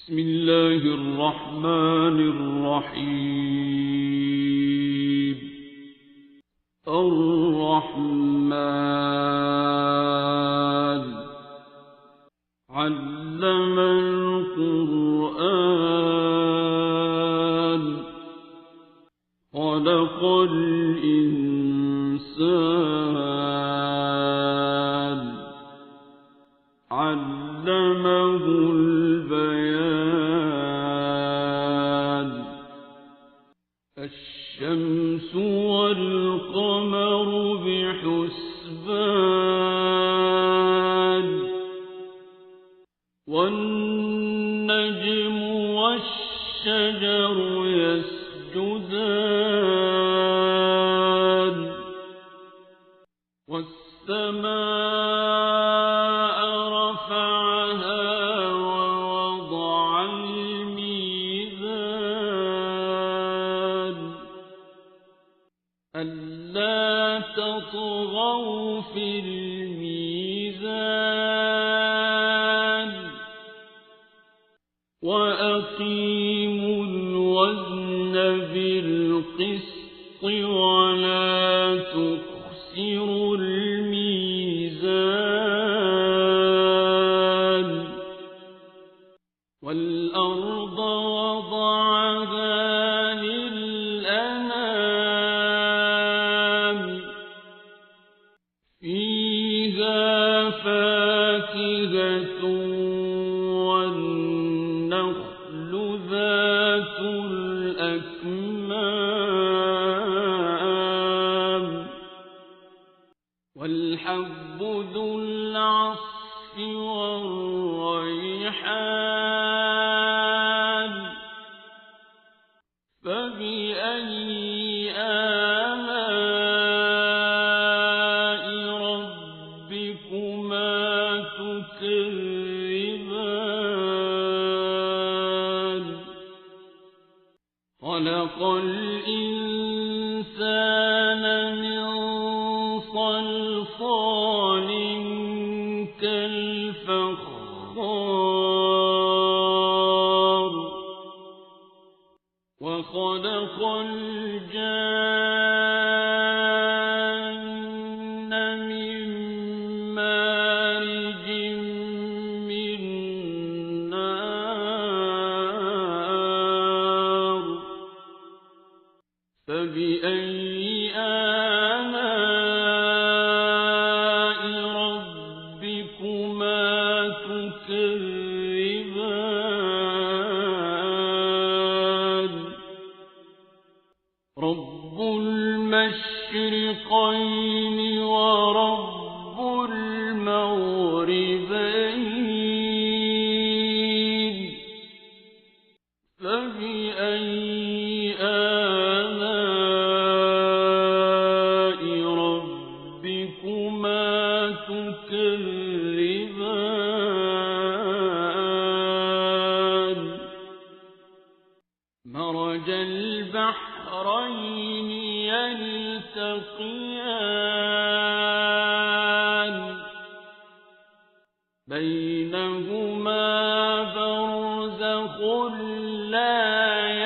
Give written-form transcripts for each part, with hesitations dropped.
بسم الله الرحمن الرحيم. الرحمن علم القرآن خلق الإنسان علمه البيان. الشمس والقمر بحسبان والنجم والشجر يسجدان والسماء رفعها ووضع الميزان ألا تطغوا في الميزان وأقيموا الوزن بالقسط ولا تخسروا الميزان. والأرض وضعها للأنام فيها فاكهة والنخل ذات الأكمام والحب ذو العصف والريحان. فبأي آلاء ربكما تكذبان. خلق الإنسان من صلصال كالفخار وخلق الجان من مارج من نار. فبأي آلاء ربكما تكذبان. رب المشرقين ورب المغربين. فبأي آلاء ربكما تكذبان. مرج البحرين يلتقيان بينهما برزخ لا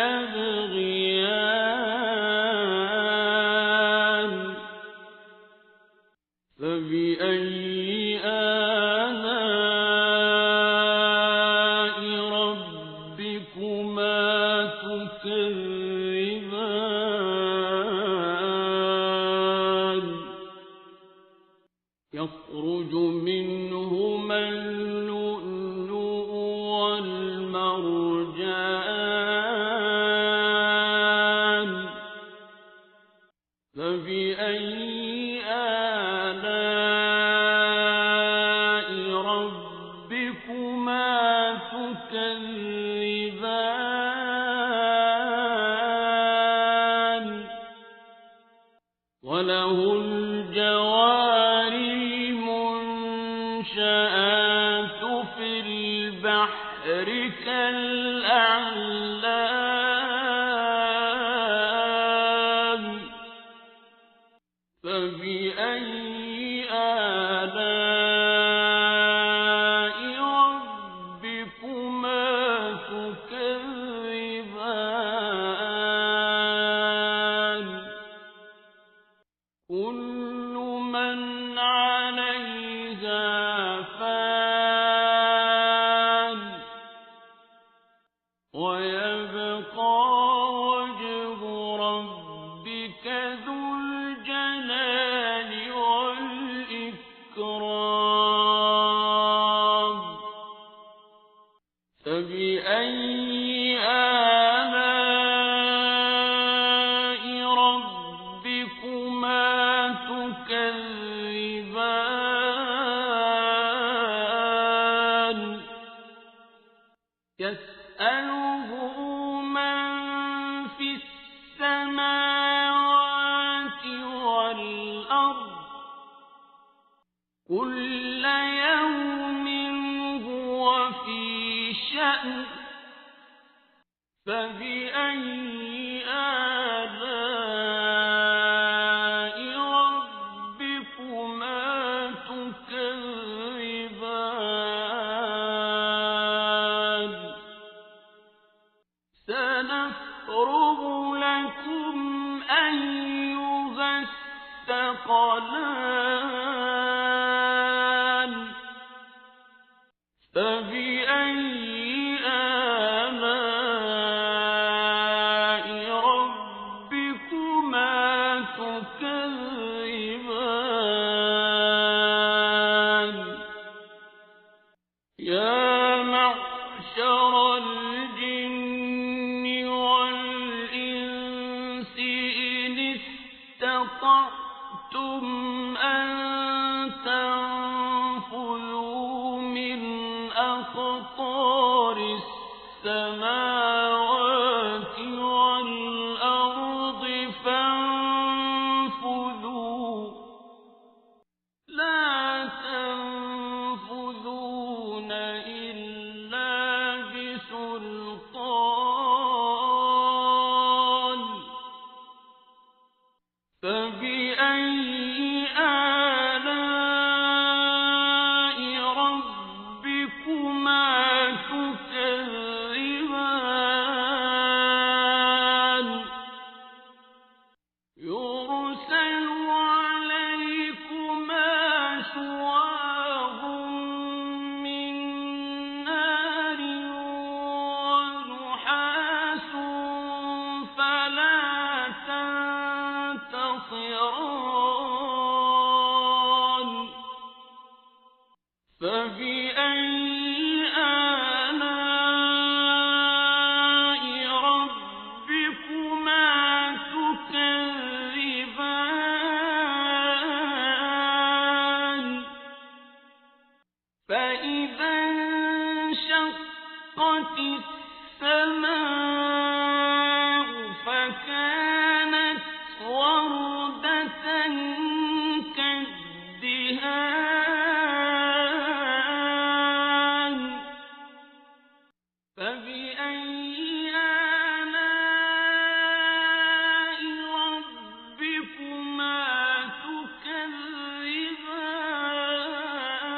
يبغيان. فبأي آلاء ربكما تكذبان. يخرج منهما اللؤلؤ والمرجان. فبأي آلاء ربكما تكذبان. وله الجوار المنشآت في البحر كالأعلام. فبأي آلاء ربكما فبأي آلاء ربكما تكذبان يسأله من في السماوات والأرض كل يوم هو في شأن فبأي آلاء ربكما تكذبان سنفرغ لكم أيها الثقلان فبأي آلاء ربكما تكذبان يا معشر الجن والإنس إن استطعتم أن تنفذوا من أقطار السماوات والأرض فانفذوا لا تنفذون إلا بسلطان فبأي آلاء ربكما تكذبان يرسل عليكما شواظ من نار ونحاس فلا تنتصران فبأي آلاء ربكما تكذبان فإذا انشقت السماء فكانت وردة كالدهان فبأي آلاء ربكما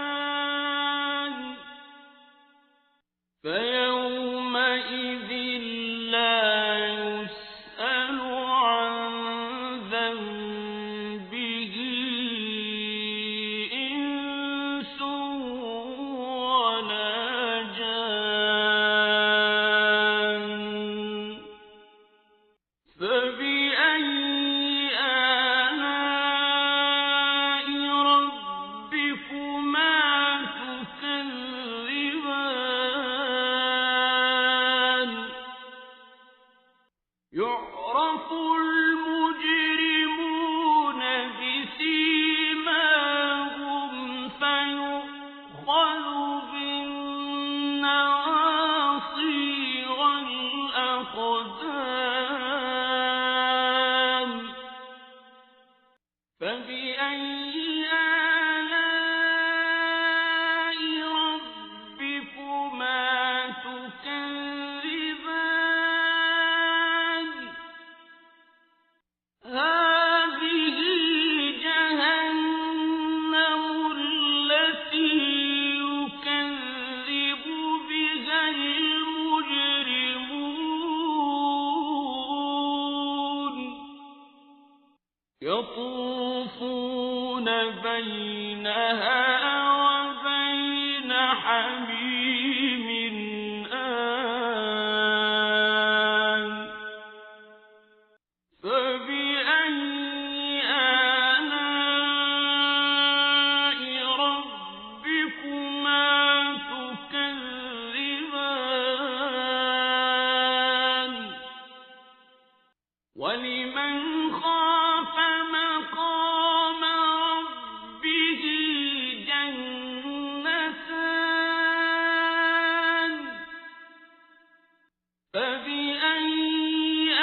تكذبان فيومئذ لا يسأل عن ذنبه إنس ولا جان فبأي آلاء ربكما تكذبان يعرف المجرمون بسيماهم فيؤخذ بالنواصي والأقدام فبأي آلاء ربكما تكذبان هذه جهنم التي يكذب بها المجرمون يطوفون بينها وبين حميم آن فبأي آلاء ربكما تكذبان فبأي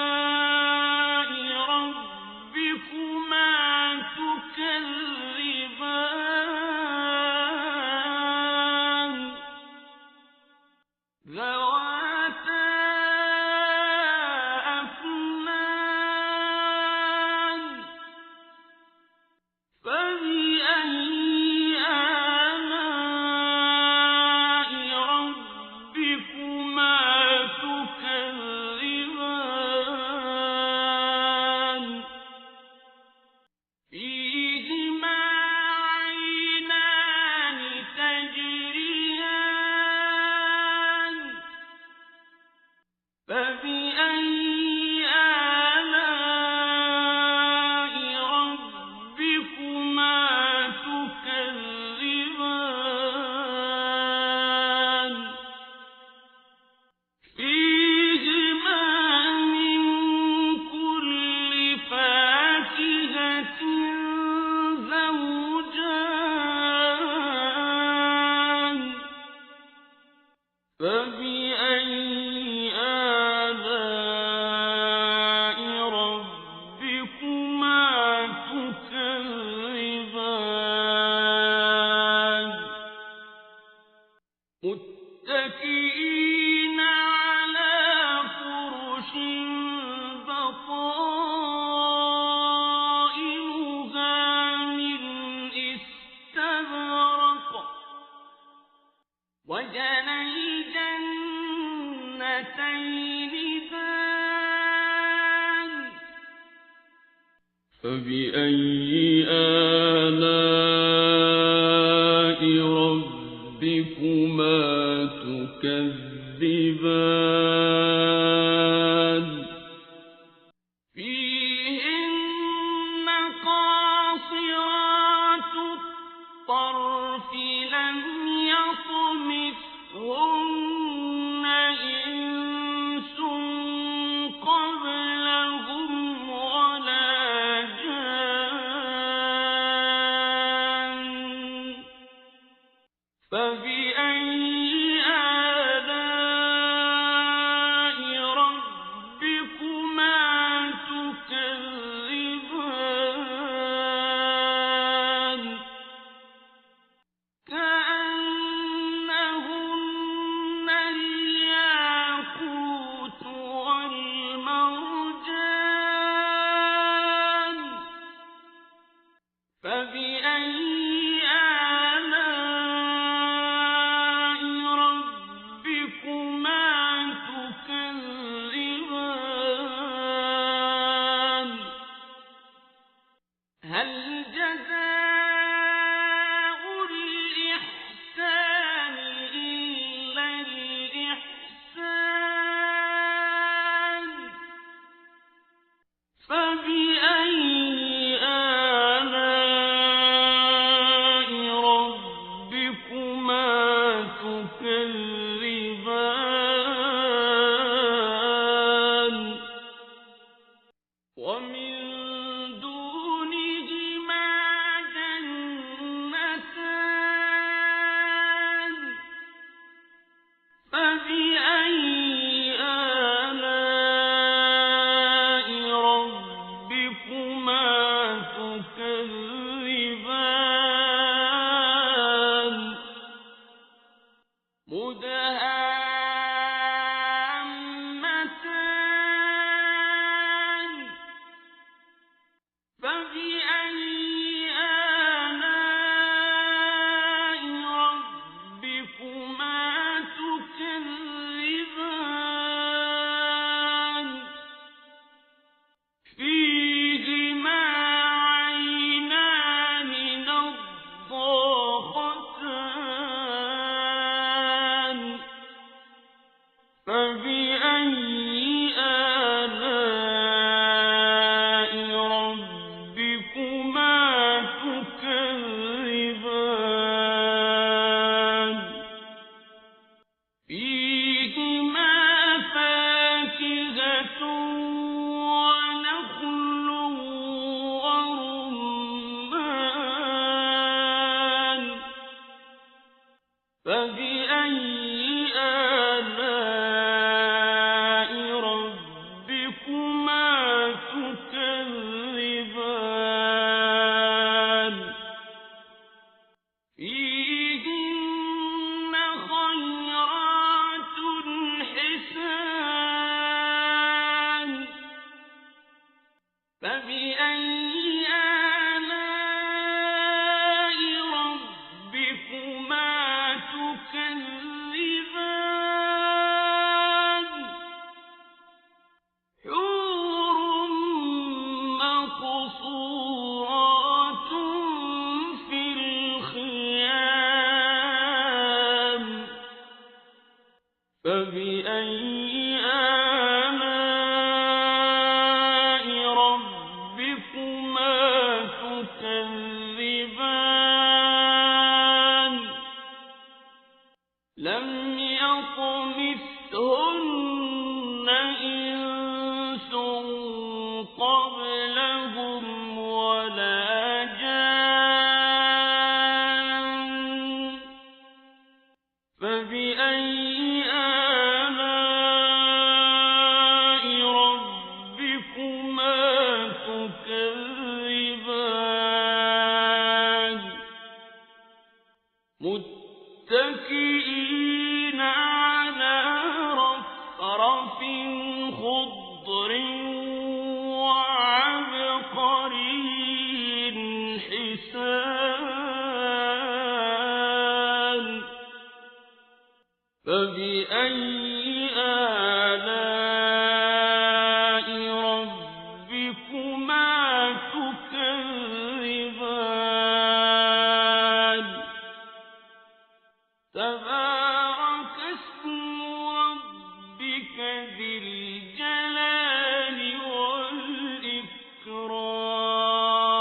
آلاء ربكما تكذبان ذواتا أفنان فبأي آلاء ربكما تكذبان فيهما عينان تجريان فبأي آلاء ربكما تكذبان فيهما من كل فاكهة زوجان فبأي آلاء ربكما تكذبان متكئين على فرش بطائنها من استبرق وجنى الجنتين دان فبأي آلاء ربكما تكذبان فيهن قاصرات الطرف لم يطمثهن إنس قبلهم ولا جان فبأي آلاء ربكما تكذبان كأنهن الياقوت والمرجان فبأي آلاء ربكما تكذبان هل جزاء الإحسان إلا الإحسان فبأي آلاء ربكما تكذبان ومن دونهما جنتان فبأي آلاء ربكما تكذبان مدهامتان فبأي آلاء ربكما تكذبان فيهما عينان نضاختان فبأي آلاء ربكما تكذبان لم يطمثهن إنس قبلهم ولا جان فبأي آلاء ربكما تكذبان متكئين على رفرف خضر وعبقري حسان فبأي آلاء ربكما تكذبان تبارك اسم ربك ذي الجلال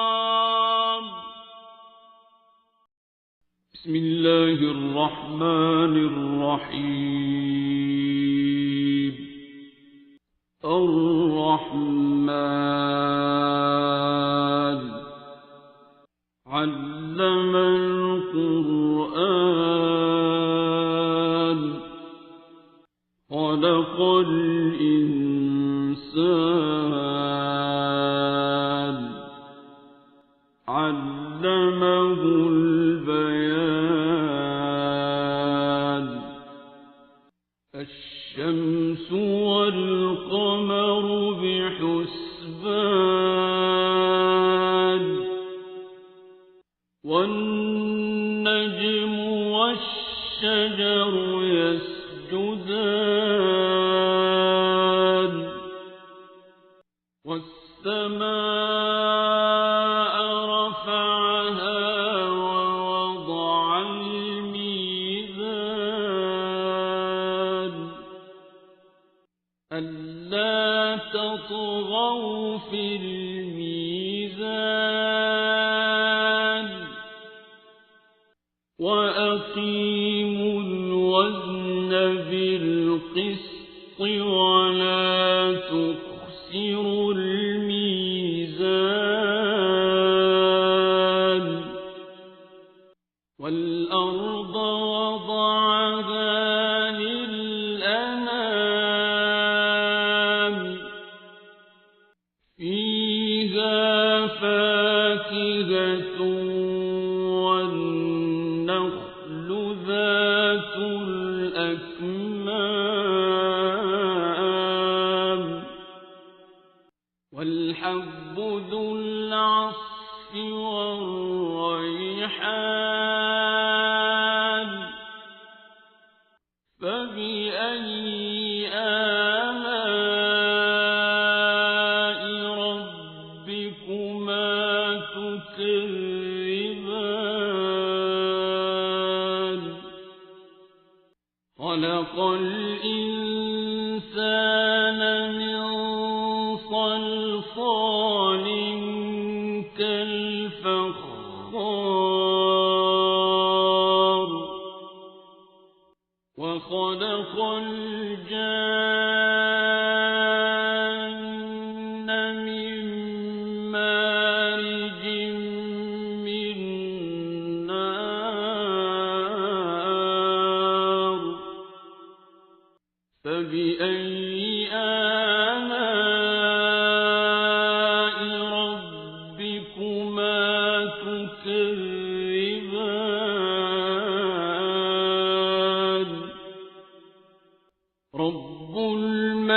والإكرام بسم الله الرحمن الرحيم الرحمن علم القرآن خلق الإنسان علمه البيان الشمس والقمر بحسبان والنجم والشجر يسجدان والسماء رفعها ووضع الميزان ألا تطغوا في الميزان وأقيموا الوزن بالقسط ولا تخسروا الميزان والأرض وضعها للأنام فيها فاكهة والنخل ذات الأكمام والحب ذو العصف والريحان فبأي آلاء ربكما تكذبان خلق الإنسان من صلصال كالفخار وخلق الجان من مارج من نار فبأي آلاء ربكما تكذبان رب المشرقين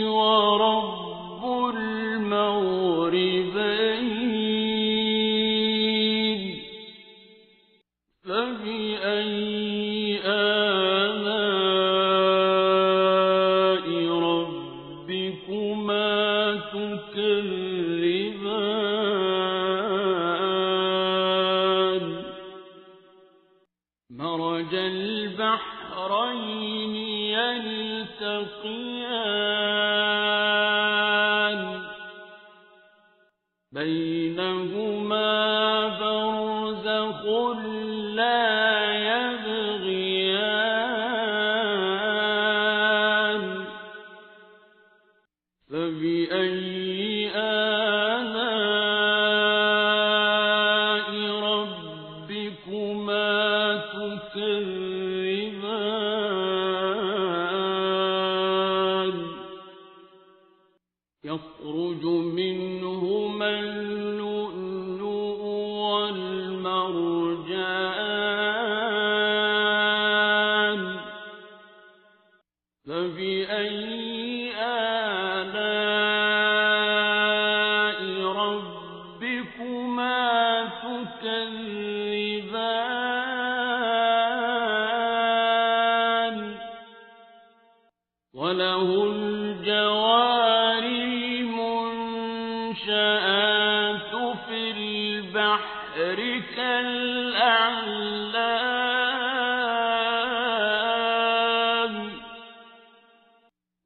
ورب المغربين فبأي آلاء ربكما تكذبان مرج البحرين البحرين يلتقيان بينهما برزخ لا يبغيان فبأي آلاء ربكما تكذبان يخرج منهما اللؤلؤ والمرجان فبأي آلاء ربكما تكذبان وله الجوار المنشآت في البحر كالأعلام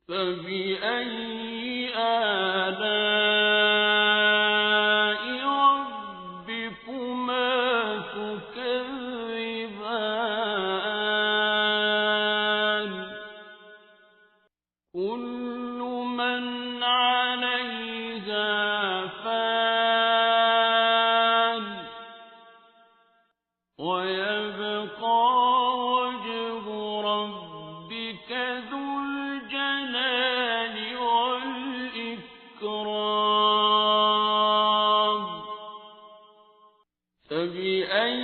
فبأي آلاء ربكما تكذبان كل من عليها فان ويبقى وجه ربك ذو الجلال والإكرام فبأي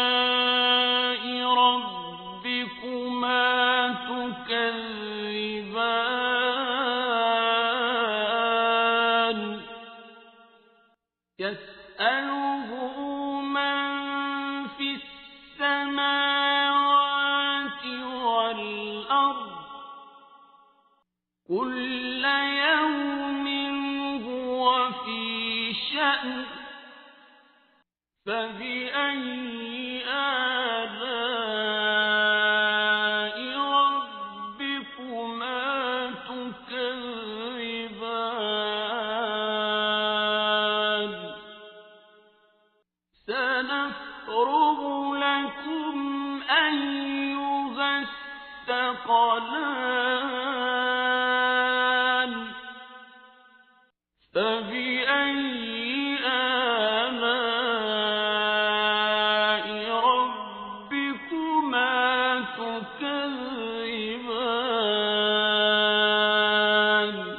آلاء ربكما تكذبان يسأله من في السماوات والأرض كل يوم هو في شأن فبأي آلاء ربكما تكذبان سنفرغ لكم أيها الثقلان فبأي آلاء ربكما تكذبان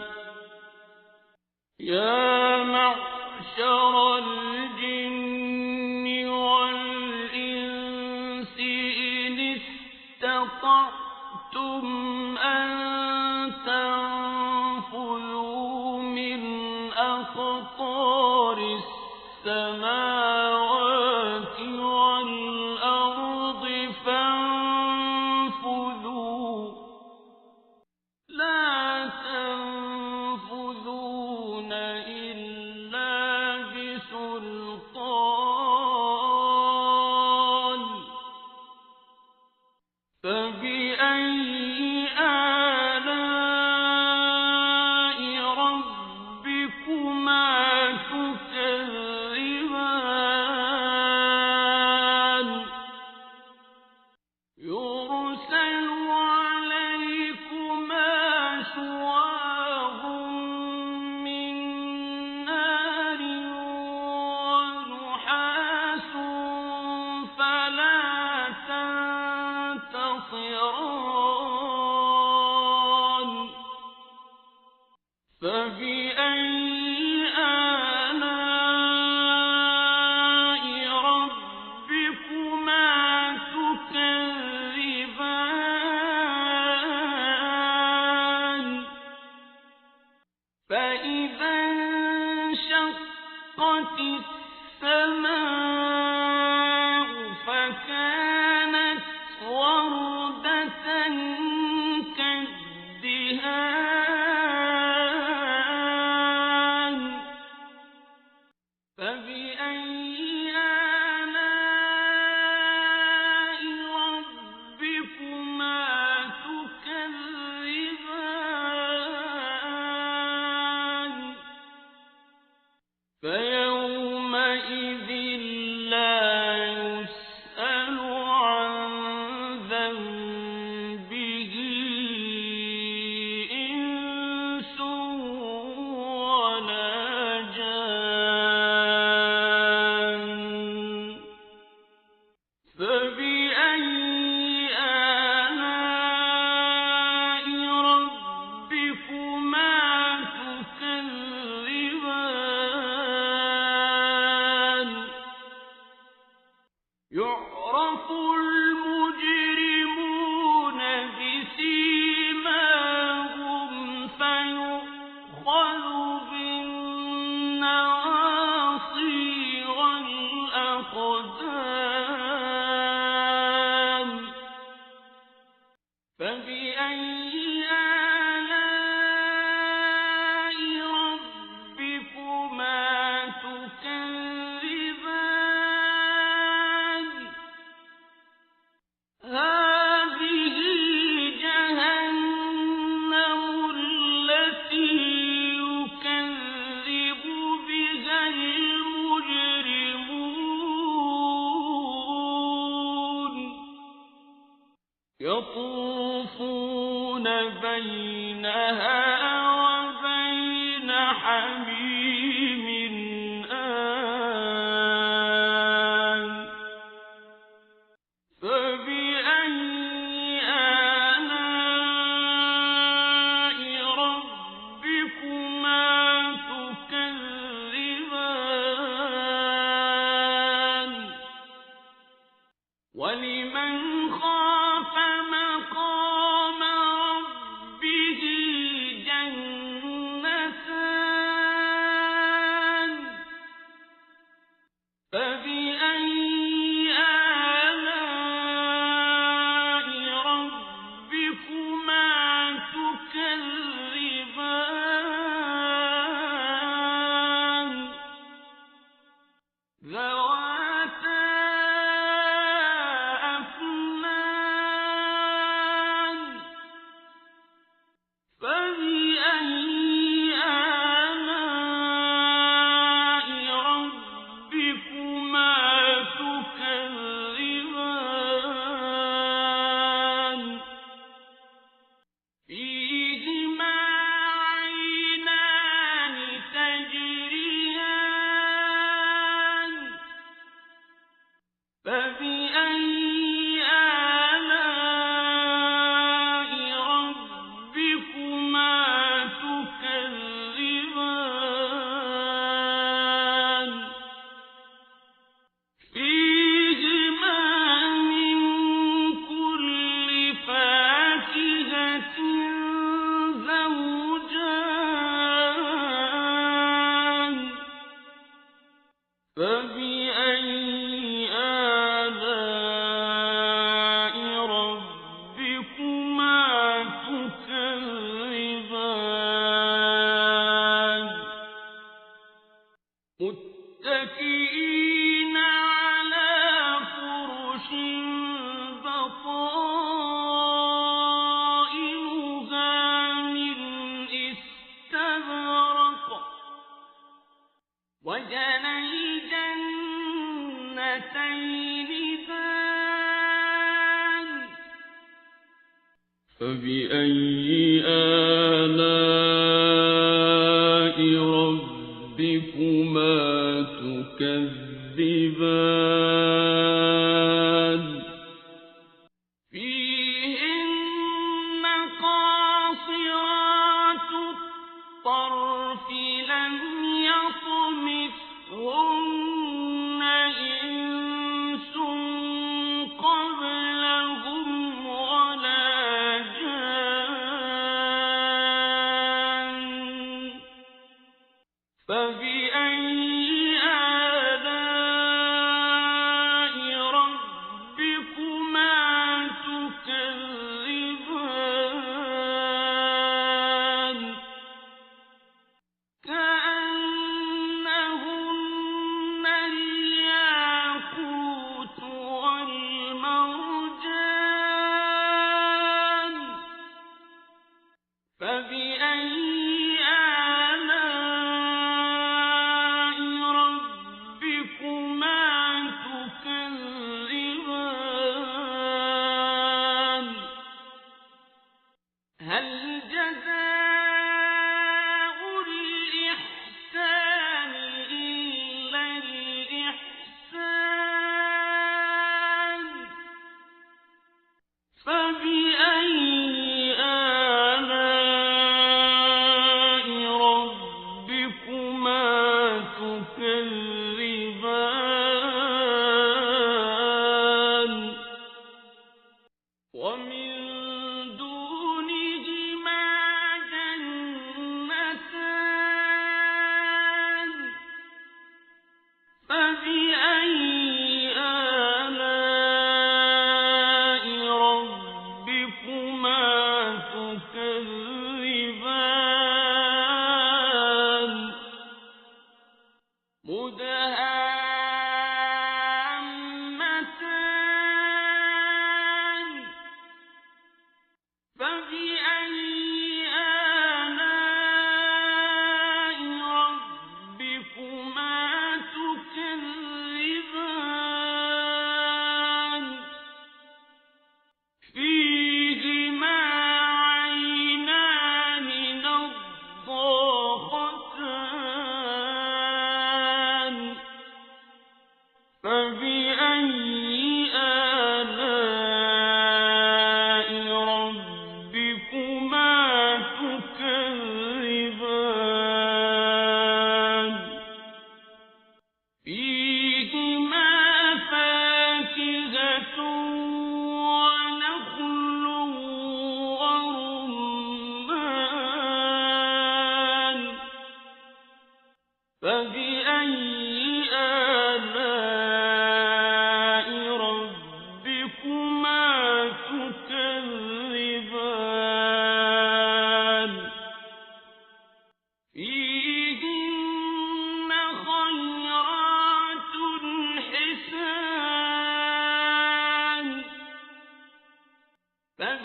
يا معشر الجن والإنس إن استطعتم أن تنفذوا من أقطار السماوات والأرض فانفذوا لا تنفذون إلا بسلطان فبأي آلاء ربكما تكذبان يرسل عليكما شواظ من نار ونحاس فلا تنتصران فبأي آلاء ربكما تكذبان فإذا انشقت السماء فكانت وردة فبأي آلاء ربكما تكذبان يعرف المجرمون بسيماهم فيؤخذ بالنواصي والأقدام فبأي آلاء ربكما تكذبان هذه جهنم التي يكذب بها المجرمون يطوفون بينها وبين حميم آن فبأي آلاء ربكما تكذبان ولمن خاف مقام ربه جنتان فبأي آلاء ربكما تكذبان ذواتا أفنان فبأي آلاء ربكما تكذبان فيهما عينان تجريان فبأي آلاء ربكما تكذبان فيهما من كل فاكهة زوجان فبأي آلاء ربكما تكذبان متكئين على فرش بطائنها من استبرق وجنى الجنتين دان فبأي آلاء ربكما تكذبان فيهن قاصرات الطرف لم يطمثهن إنس قبلهم ولا جان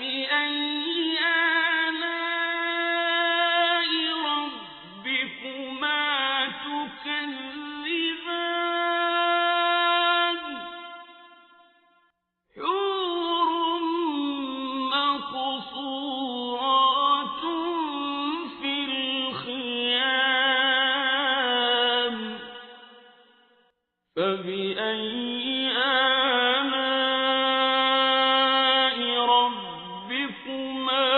فبأي آلاء ربكما تكذبان حور مقصورات في الخيام فبأي آلاء ربكما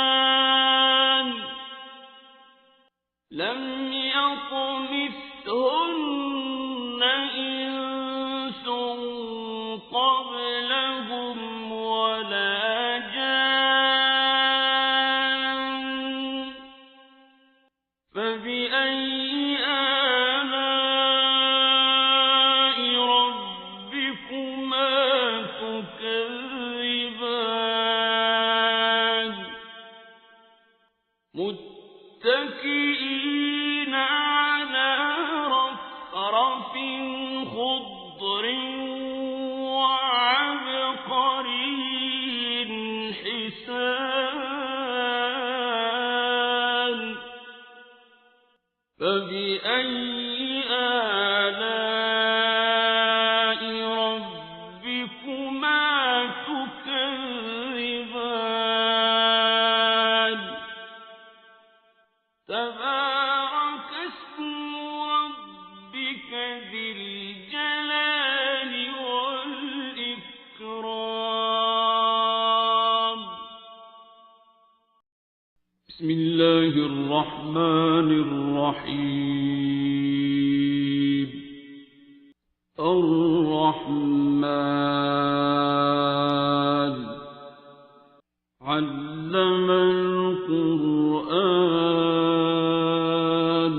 تكذبان لم يطمثهن إنس قبلهم ولا جان فبأي آلاء ربكما تكذبان متكئين على رفرف خضر وعبقري حسان فبأي آلاء ربكما تكذبان تبارك اسم ربك ذي الجلال والإكرام بسم الله الرحمن الرحيم الرحمن علم القرآن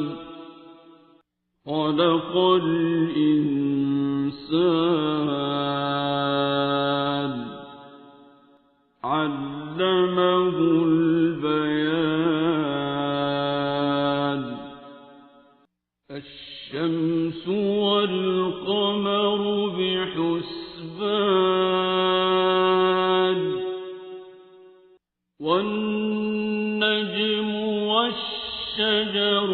خلق الإنسان علمه البيان الشمس والقمر بحسبان والنجم والشجر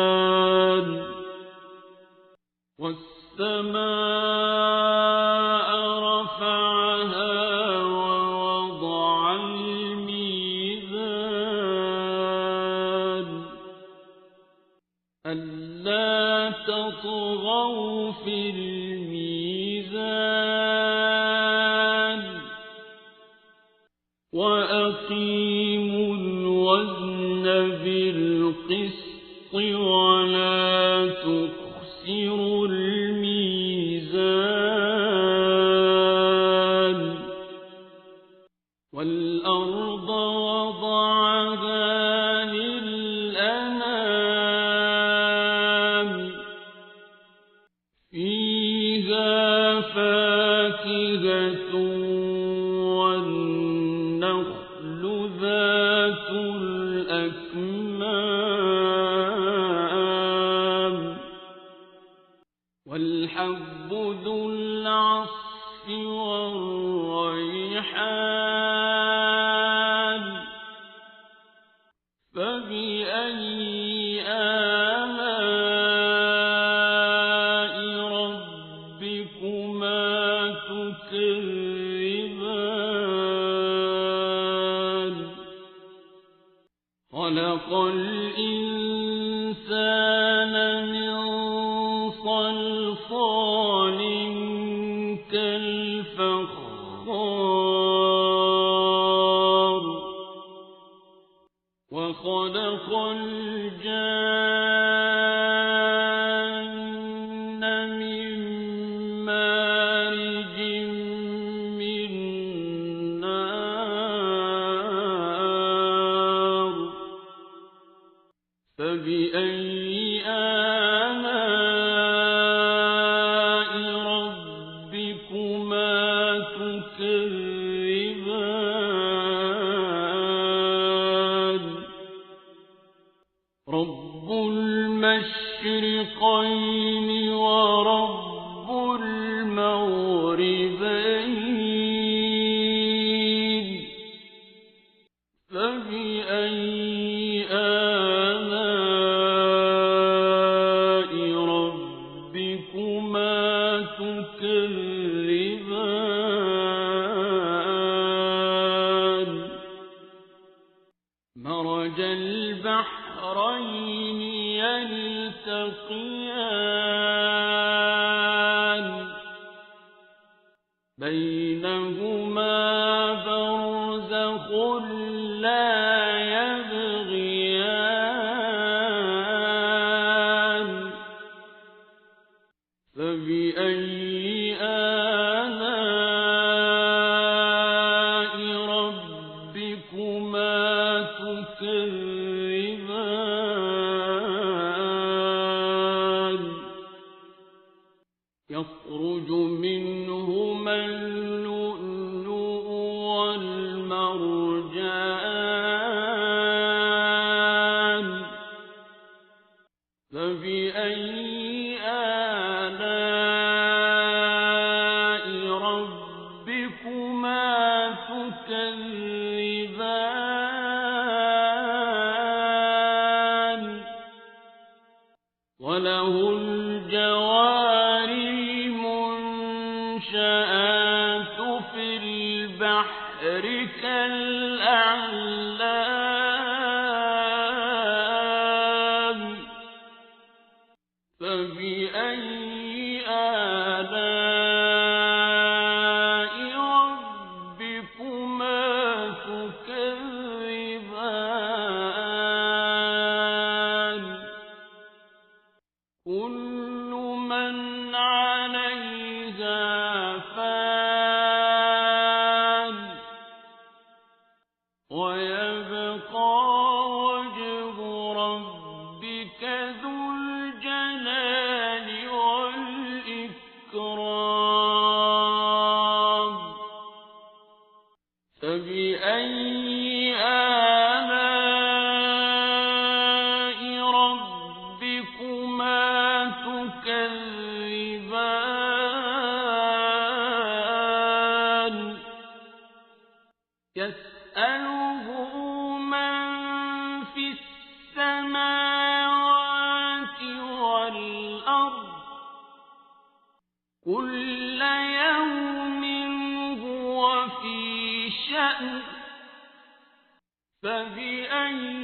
يسجدان والسماء رفعها ووضع الميزان ألا تطغوا في الميزان وأقيموا الوزن بالقسط ولا تخسروا الميزان والأرض وضعها للأنام فيها فاكهة والنخل ذات الأكمام والحب ذو العصف والريحان فبأي آلاء ربكما تكذبان خلق الإنسان من صلصال كالفخار وخلق الجان من مارج من نار فبأي آلاء ربكما تكذبان رب المشرقين ورب يبغيان بينهما برزخ لا يبغيان فبأي آلاء ربكما تكذبان يخرج منهما اللؤلؤ والمرجان فبأي آلاء ربكما تكذبان وله الجوار المنشآت في البحر كالأعلام فبأي آلاء ربكما تكذبان كل من عليها فان ويبقى وجه ربك ذو الجلال والإكرام فبأي آلاء ربكما تكذبان يسأله من في السماوات والأرض كل يوم هو في شأن فبأي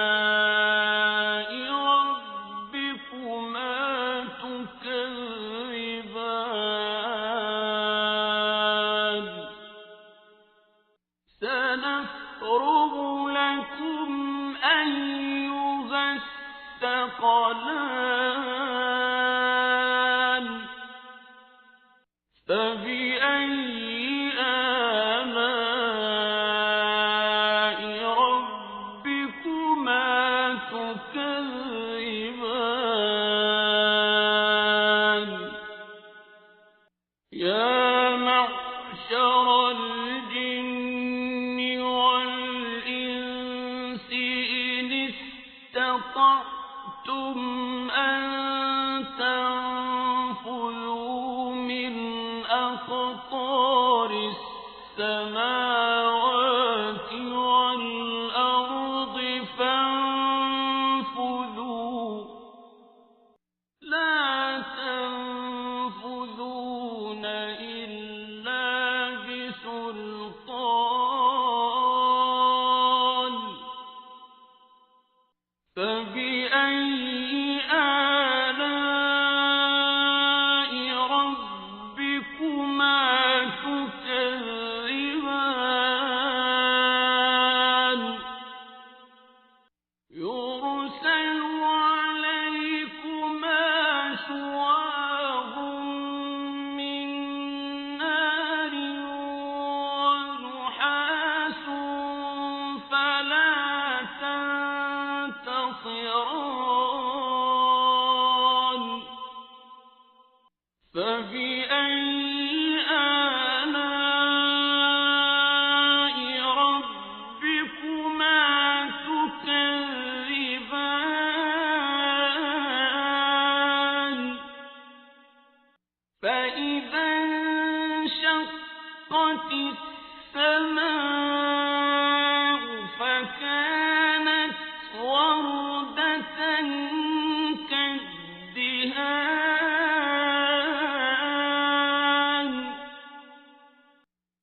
آلاء ربكما تكذبان سنفرغ لكم أيها الثقلان فبأي آلاء ربكما تكذبان يا معشر الجن والإنس إن استطعتم أن تنفذوا من أقطار السماوات والأرض فانفذوا لا تنفذون إلا بسلطان فبأي آلاء ربكما تكذبان يرسل عليكما شواظ من نار ونحاس فلا تنتصران فبأي آلاء ربكما تكذبان فإذا انشقت السماء فكانت وردة كالدهان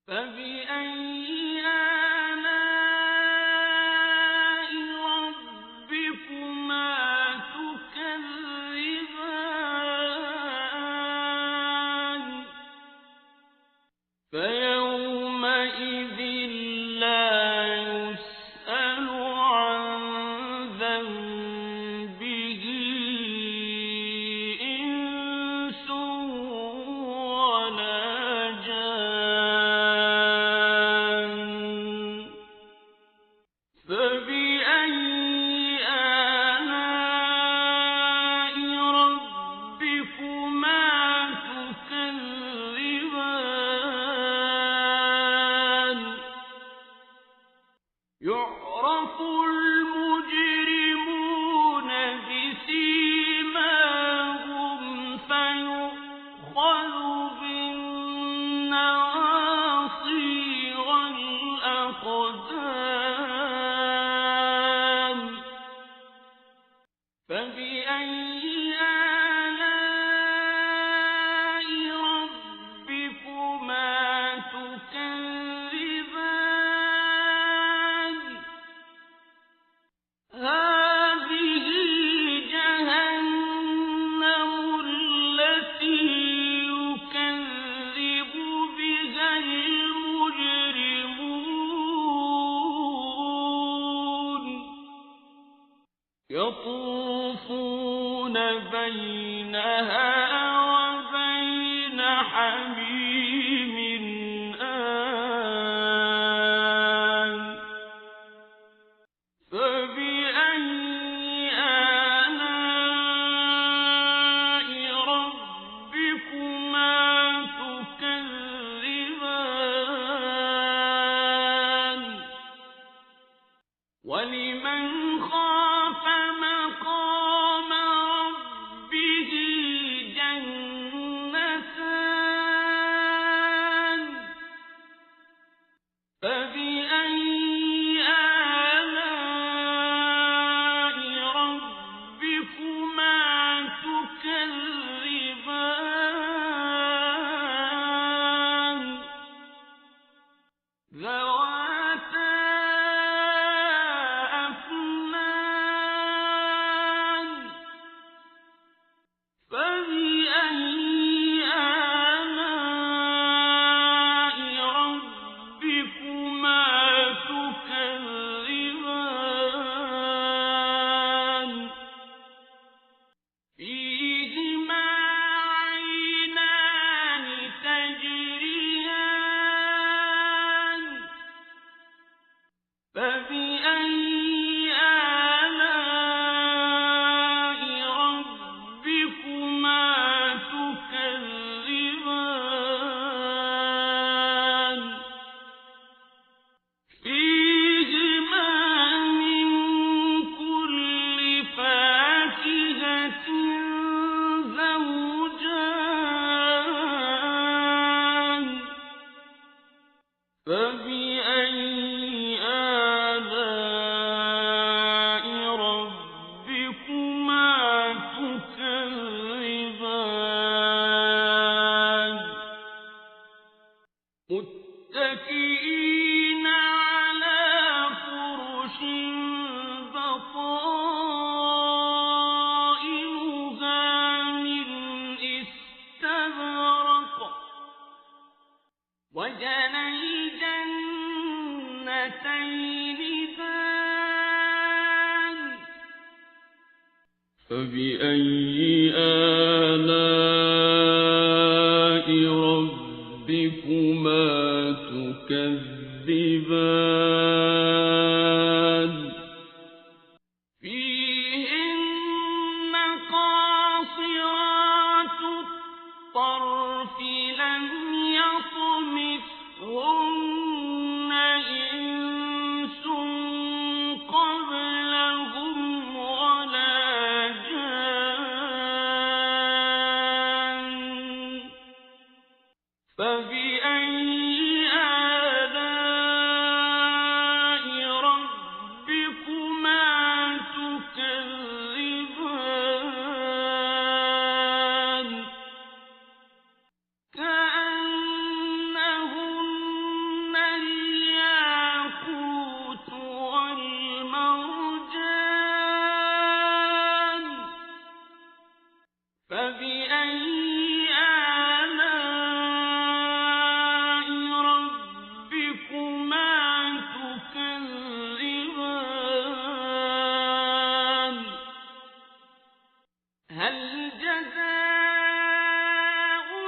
فبأي آلاء ربكما تكذبان يطوفون بينها وبين حميم آن فبأي آلاء ربكما تكذبان ولمن خاف مقام ربه جنتان فبأي آلاء ربكما تكذبان ذواتا أفنان فبأي آلاء ربكما تكذبان فيهما عينان تجريان فبأي آلاء ربكما تكذبان فيهما من كل فاكهة زوجان فبأي آلاء ربكما تكذبان متكئين على فرش بطائنها من استبرق وجنى الجنتين دان فبأي آلاء ربكما تكذبان فيهن قاصرات الطرف لم يطمثهن إنس قبلهم ولا جان فبأي آلاء ربكما تكذبان كأنهن الياقوت والمرجان فبأي آلاء ربكما تكذبان هل جزاء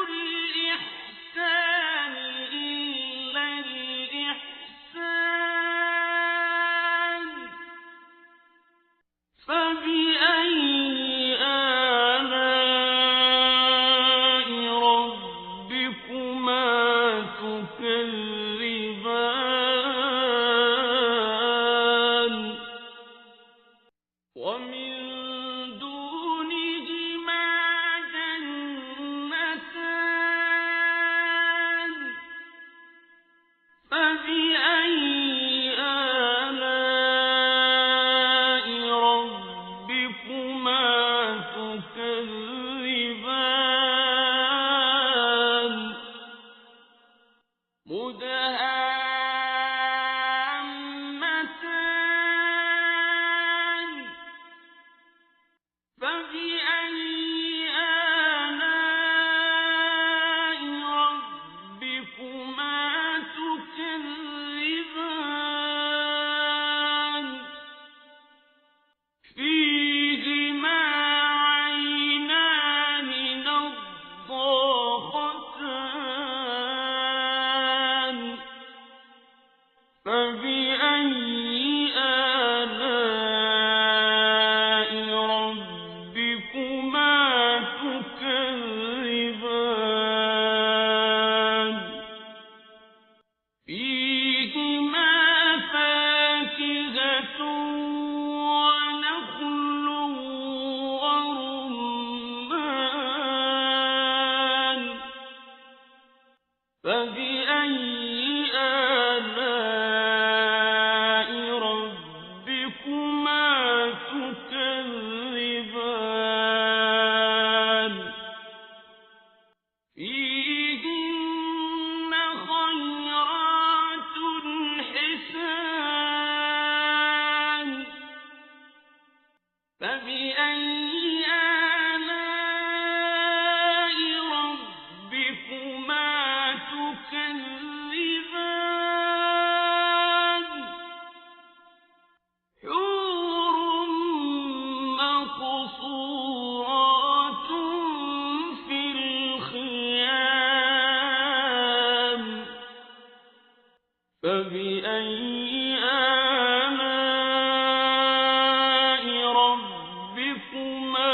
الإحسان إلا الإحسان فبأي آلاء ربكما تكذبان ومن دونهما آلاء ربكما تكذبان فيهما عينان نضاختان فبأي آلاء ربكما تكذبان فيهما فاكهة ونخل ورمان فبأي آلاء ربكما تكذبان فيهن خيرات حسان فبأي آلاء ربكما تكذبان حور مقصورات في الخيام فبأي آلاء ربكما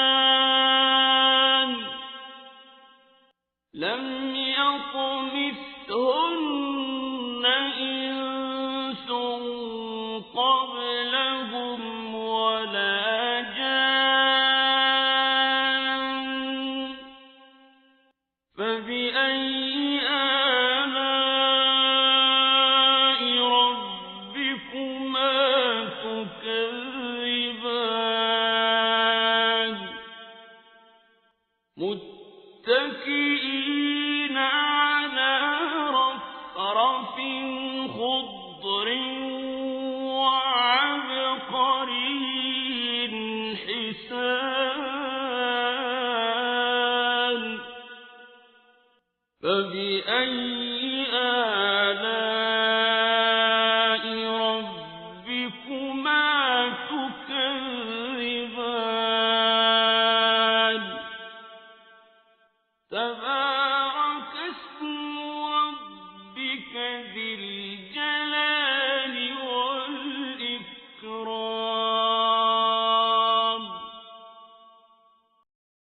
تكذبان لم يطمثهن إنس قبلهم ولا جان فبأي آلاء ربكما تكذبان متكئين